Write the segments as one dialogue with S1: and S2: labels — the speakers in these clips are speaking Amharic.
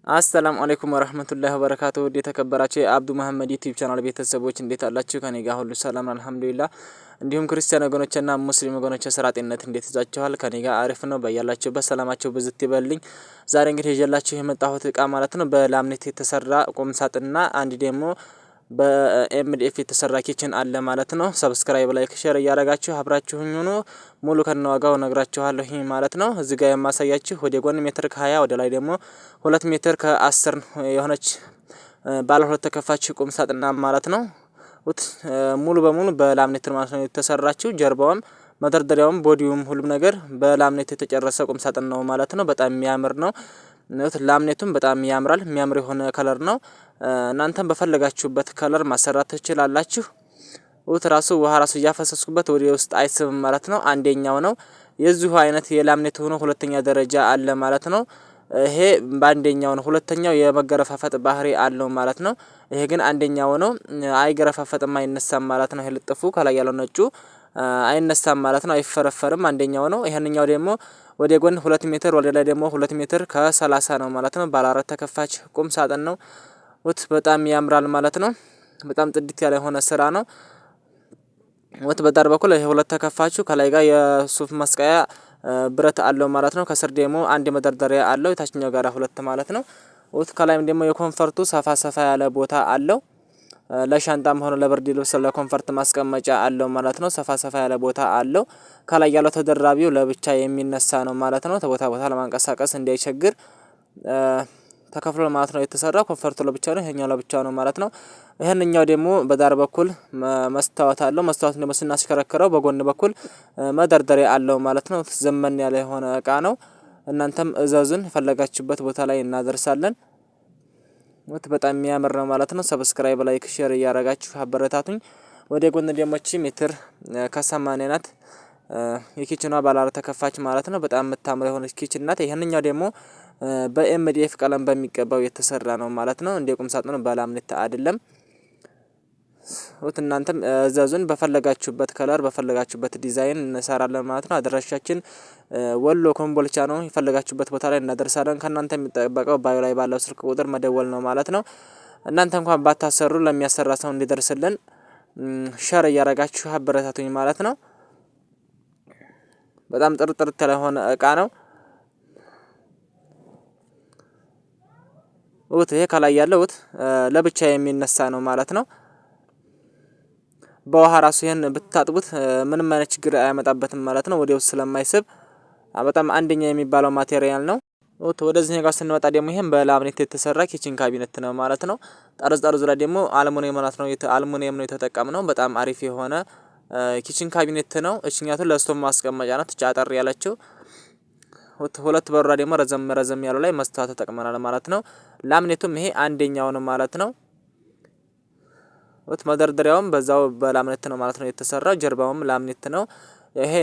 S1: አሰላሙ አለይኩም ወራህመቱላሂ ወበረካቱሁ። ወደ ተከበራችሁ የአብዱ መሐመድ ዩቲዩብ ቻናል ቤተሰቦች እንዴት አላችሁ? ከኔ ጋር ሁሉ ሰላም አልሐምዱሊላህ። እንዲሁም ክርስቲያን ወገኖችና ሙስሊም ወገኖች ስራ ጤንነት እንዴት ይዛችኋል? ከኔ ጋር አሪፍ ነው። በያላችሁበት ሰላማችሁ ብዝት ይበልኝ። ዛሬ እንግዲህ ይዤላችሁ የመጣሁት እቃ ማለት ነው በላምኔት የተሰራ ቁም ሳጥንና አንድ ደግሞ በኤምዲኤፍ የተሰራ ኪችን አለ ማለት ነው። ሰብስክራይብ ላይክ ሼር እያደረጋችሁ አብራችሁኝ ሆኖ ሙሉ ከነዋጋው ነግራችኋለሁ ይሄ ማለት ነው። እዚህ ጋር የማሳያችሁ ወደ ጎን ሜትር ከ20 ወደ ላይ ደግሞ 2 ሜትር ከ10 የሆነች ባለ ሁለት ተከፋች ቁም ሳጥን ማለት ነው። ሙሉ በሙሉ በላምኔት ማለት ነው የተሰራችው። ጀርባውም መደርደሪያውም ቦዲውም ሁሉም ነገር በላምኔት የተጨረሰ ቁም ሳጥን ነው ማለት ነው። በጣም የሚያምር ነው። ላምኔቱም በጣም ያምራል። የሚያምር የሆነ ከለር ነው። እናንተም በፈለጋችሁበት ከለር ማሰራት ትችላላችሁ። ራሱ ውሃ ራሱ እያፈሰስኩበት ወደ ውስጥ አይስብም ማለት ነው። አንደኛው ነው የዚሁ አይነት የላምኔት ሆኖ ሁለተኛ ደረጃ አለ ማለት ነው። ይሄ በአንደኛው ነው። ሁለተኛው የመገረፋፈጥ ባህሪ አለው ማለት ነው። ይሄ ግን አንደኛው ነው። አይገረፋፈጥም አይነሳም ማለት ነው። ይሄ ልጥፉ ከላይ ያለው ነጩ አይነሳም ማለት ነው። አይፈረፈርም አንደኛው ነው። ይሄንኛው ደግሞ ወደ ጎን 2 ሜትር ወደ ላይ ደግሞ 2 ሜትር ከ30 ነው ማለት ነው። ባለ 4 ተከፋች ቁም ሳጥን ነው። በጣም ያምራል ማለት ነው። በጣም ጥድት ያለ የሆነ ስራ ነው። በዳር በኩል ይሄ 2 ተከፋቹ ከላይ ጋር የሱፍ መስቀያ ብረት አለው ማለት ነው። ከስር ደግሞ አንድ መደርደሪያ አለው። የታችኛው ጋራ 2 ማለት ነው። ከላይም ደግሞ የኮንፈርቱ ሰፋ ሰፋ ያለ ቦታ አለው። ለሻንጣም ሆነ ለብርድ ልብስ ለኮንፈርት ማስቀመጫ አለው ማለት ነው። ሰፋ ሰፋ ያለ ቦታ አለው። ከላይ ያለው ተደራቢው ለብቻ የሚነሳ ነው ማለት ነው። ቦታ ቦታ ለማንቀሳቀስ እንዳይቸግር ተከፍሎ ማለት ነው የተሰራው። ኮንፈርቱ ለብቻ ነው፣ ይሄኛው ለብቻ ነው ማለት ነው። ይሄንኛው ደግሞ በዳር በኩል መስታወት አለው። መስታወቱን ደግሞ ስናሽከረክረው በጎን በኩል መደርደሪያ አለው ማለት ነው። ዘመን ያለ የሆነ እቃ ነው። እናንተም እዘዙን፣ ፈለጋችሁበት ቦታ ላይ እናደርሳለን። በጣም የሚያምር ነው ማለት ነው። ሰብስክራይብ ላይክ ሼር እያደረጋችሁ አበረታቱኝ። ወደ ጎን ደግሞ ሜትር ከ80 ናት። የኪችኗ ባለ 4 ተከፋች ማለት ነው። በጣም የምታምር የሆነች ኪችን ናት። ይሄንኛው ደግሞ በኤምዲኤፍ ቀለም በሚቀባው የተሰራ ነው ማለት ነው። እንደ ቁም ሳጥኑ በላምኔት አይደለም። እናንተም እዘዙን፣ በፈለጋችሁበት ከለር በፈለጋችሁበት ዲዛይን እንሰራለን ማለት ነው። አድራሻችን ወሎ ኮምቦልቻ ነው። የፈለጋችሁበት ቦታ ላይ እናደርሳለን። ከእናንተ የሚጠበቀው ባዮ ላይ ባለው ስልክ ቁጥር መደወል ነው ማለት ነው። እናንተ እንኳን ባታሰሩ ለሚያሰራ ሰው እንዲደርስልን ሸር እያደረጋችሁ አበረታቱኝ ማለት ነው። በጣም ጥርጥርት ያለ ሆነ እቃ ነው። ይሄ ከላይ ያለው ለብቻ የሚነሳ ነው ማለት ነው። በውሃ ራሱ ይሄን ብታጥቡት ምንም አይነት ችግር አያመጣበትም ማለት ነው። ወዲያው ስለማይስብ በጣም አንደኛ የሚባለው ማቴሪያል ነው። ወደዚህ ጋር ስንመጣ ደግሞ ይሄን በላምኔት የተሰራ ኪችን ካቢኔት ነው ማለት ነው። ጠርዝ ላይ ደግሞ አልሙኒየም ነው አልሙኒየም ነው የተጠቀምነው። በጣም አሪፍ የሆነ ኪችን ካቢኔት ነው። እቺኛቱ ለስቶቭ ማስቀመጫ ናት። ጫጠር ያለችው 2 በሯ ደግሞ ረዘም ያለው ላይ መስታወት ተጠቅመናል ማለት ነው። ላምኔቱም ይሄ አንደኛው ነው ማለት ነው። መደርደሪያውም በዛው በላምኔት ነው ማለት ነው የተሰራው። ጀርባውም ላምኔት ነው። ይሄ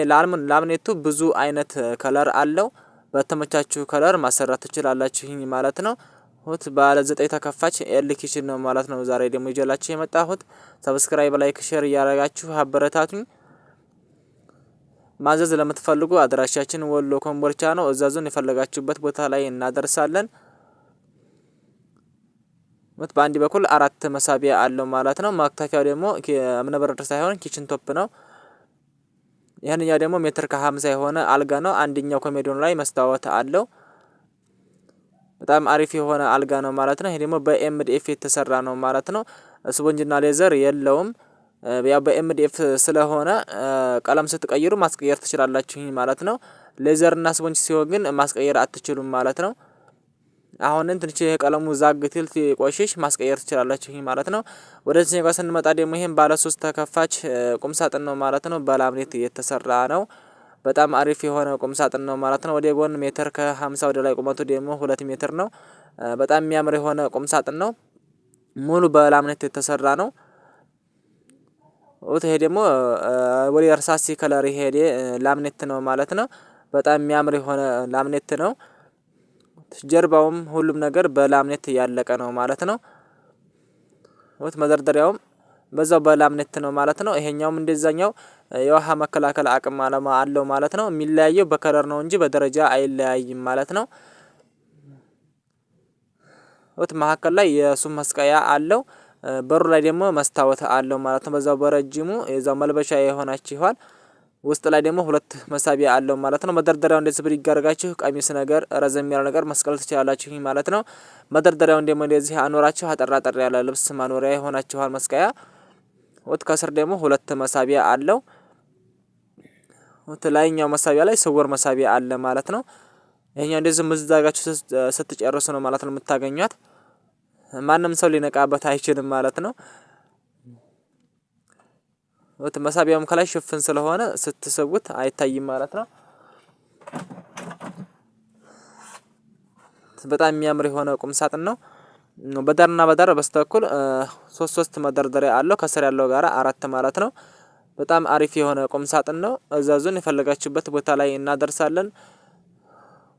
S1: ላምኔቱ ብዙ አይነት ከለር አለው። በተመቻችሁ ከለር ማሰራት ትችላላችሁ ማለት ነው። ባለ 9 ተከፋች ኤል ኪችን ነው ማለት ነው። ዛሬ ደግሞ ይዤላችሁ የመጣሁት። ሰብስክራይብ ላይክ ሼር እያደረጋችሁ አበረታቱኝ። ማዘዝ ለምትፈልጉ አድራሻችን ወሎ ኮምቦልቻ ነው። እዛዙን የፈለጋችሁበት ቦታ ላይ እናደርሳለን። በአንድ በኩል 4 መሳቢያ አለው ማለት ነው። ማክታፊያው ደግሞ እምነበረድ ሳይሆን ኪችን ቶፕ ነው። ይሄንኛው ደግሞ ሜትር ከ50 የሆነ አልጋ ነው። አንደኛው ኮሜዲዮን ላይ መስታወት አለው። በጣም አሪፍ የሆነ አልጋ ነው ማለት ነው። ይሄ ደግሞ በኤምዲኤፍ የተሰራ ነው ማለት ነው። ስፖንጅና ሌዘር የለውም። ያው በኤምዲኤፍ ስለሆነ ቀለም ስትቀይሩ ማስቀየር ትችላላችሁ ማለት ነው። ሌዘርና ስፖንጅ ሲሆን ግን ማስቀየር አትችሉም ማለት ነው። አሁን ትንሽ የቀለሙ ዛግትል ቆሽሽ ማስቀየር ትችላላችሁ ማለት ነው። ወደዚህ ጋር ስንመጣ ደግሞ ይሄን ባለ 3 ተከፋች ቁም ሳጥን ነው ማለት ነው። በላምኔት የተሰራ ነው። በጣም አሪፍ የሆነ ቁም ሳጥን ነው ማለት ነው። ወደ ጎን ሜትር ከ50 ወደ ላይ ቁመቱ ደግሞ 2 ሜትር ነው። በጣም የሚያምር የሆነ ቁም ሳጥን ነው። ሙሉ በላምኔት የተሰራ ነው። ይሄ ደግሞ ወደ እርሳስ ከለር ይሄድ ላምኔት ነው ማለት ነው። በጣም የሚያምር የሆነ ላምኔት ነው። ጀርባውም ሁሉም ነገር በላምኔት ያለቀ ነው ማለት ነው። መደርደሪያውም በዛው በላምኔት ነው ማለት ነው። ይሄኛውም እንደዛኛው የውሃ መከላከል አቅም አለው ማለት ነው። የሚለያየው በከለር ነው እንጂ በደረጃ አይለያይም ማለት ነው። መካከል ላይ የሱም መስቀያ አለው። በሩ ላይ ደግሞ መስታወት አለው ማለት ነው። በዛው በረጅሙ የዛው መልበሻ የሆናችኋል። ውስጥ ላይ ደግሞ ሁለት መሳቢያ አለው ማለት ነው። መደርደሪያው እንደዚህ ብድግ አድርጋችሁ ቀሚስ ነገር ረዘም ያለ ነገር መስቀል ትችላላችሁ ማለት ነው። መደርደሪያውን ደግሞ እንደዚህ አኖራችሁ አጠር ያለ ልብስ ማኖሪያ የሆናችኋል መስቀያ። ከስር ደግሞ ሁለት መሳቢያ አለው። ላይኛው መሳቢያ ላይ ስውር መሳቢያ አለ ማለት ነው። ይሄኛው እንደዚህ ምዝዛጋችሁ ስትጨርሱ ነው ማለት ነው የምታገኙት። ማንም ሰው ሊነቃበት አይችልም ማለት ነው። መሳቢያውም ከላይ ሽፍን ስለሆነ ስትስቡት አይታይም ማለት ነው። በጣም የሚያምር የሆነ ቁም ሳጥን ነው። በዳርና በዳር በስተኩል ሶስት መደርደሪያ አለው። ከስር ያለው ጋራ 4 ማለት ነው። በጣም አሪፍ የሆነ ቁም ሳጥን ነው። እዛዙን የፈለጋችሁበት ቦታ ላይ እናደርሳለን።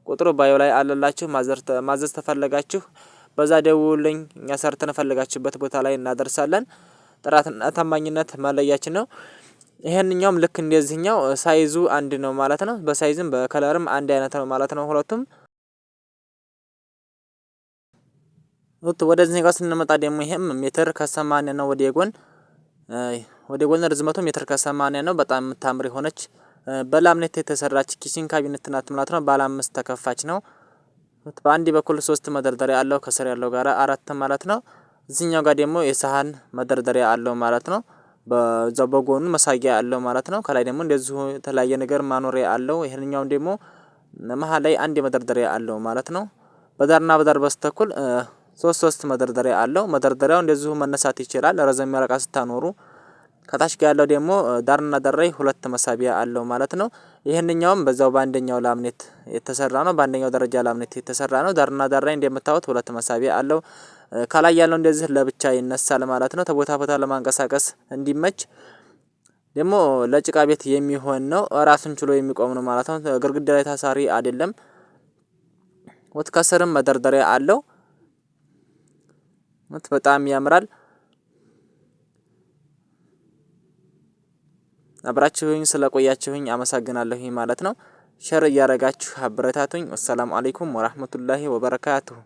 S1: ቁጥሩ ባዮ ላይ አለላችሁ። ማዘዝ ተፈለጋችሁ በዛ ደውሉልኝ። እኛ ሰርተን ፈለጋችሁበት ቦታ ላይ እናደርሳለን። ጥራትና ታማኝነት መለያችን ነው። ይሄንኛውም ልክ እንደዚህኛው ሳይዙ አንድ ነው ማለት ነው። በሳይዝም በከለርም አንድ አይነት ነው ማለት ነው ሁለቱም። ወደዚህ ጋር ስንመጣ ደግሞ ይሄም ሜትር ከ80 ነው። ወደ ጎን ርዝመቱ ሜትር ከ80 ነው። በጣም የምታምር የሆነች በላምኔት የተሰራች ኪችን ካቢኔት ናት ማለት ነው። ባለ 5 ተከፋች ነው። በአንድ በኩል 3 መደርደሪያ አለው። ከስር ያለው ጋር 4 ማለት ነው። እዚህኛው ጋር ደግሞ የሳህን መደርደሪያ አለው ማለት ነው። በዛው በጎኑ መሳጊያ አለው ማለት ነው። ከላይ ደግሞ እንደዚሁ የተለያየ ነገር ማኖሪያ አለው። ይሄንኛው ደግሞ መሃል ላይ አንድ መደርደሪያ አለው ማለት ነው። በዳርና በዳር በስተኩል ሶስት መደርደሪያ አለው። መደርደሪያው እንደዚሁ መነሳት ይችላል ረዘም ያለ እቃ ስታኖሩ። ከታች ጋር ያለው ደግሞ ዳርና ዳር ላይ 2 መሳቢያ አለው ማለት ነው። ይሄንኛውም በዛው በአንደኛው ላምኔት የተሰራ ነው። በአንደኛው ደረጃ ላምኔት የተሰራ ነው። ዳርና ዳር ላይ እንደምታዩት 2 መሳቢያ አለው። ከላይ ያለው እንደዚህ ለብቻ ይነሳል ማለት ነው። ተቦታ ቦታ ለማንቀሳቀስ እንዲመች ደግሞ ለጭቃ ቤት የሚሆን ነው። ራሱን ችሎ የሚቆም ነው ማለት ነው። ግድግዳ ላይ ታሳሪ አይደለም። ከስርም መደርደሪያ አለው። በጣም ያምራል። አብራችሁኝ ስለቆያችሁኝ አመሰግናለሁኝ ማለት ነው። ሸር እያረጋችሁ አበረታቱኝ። ወሰላሙ አለይኩም ወራህመቱላሂ ወበረካቱሁ።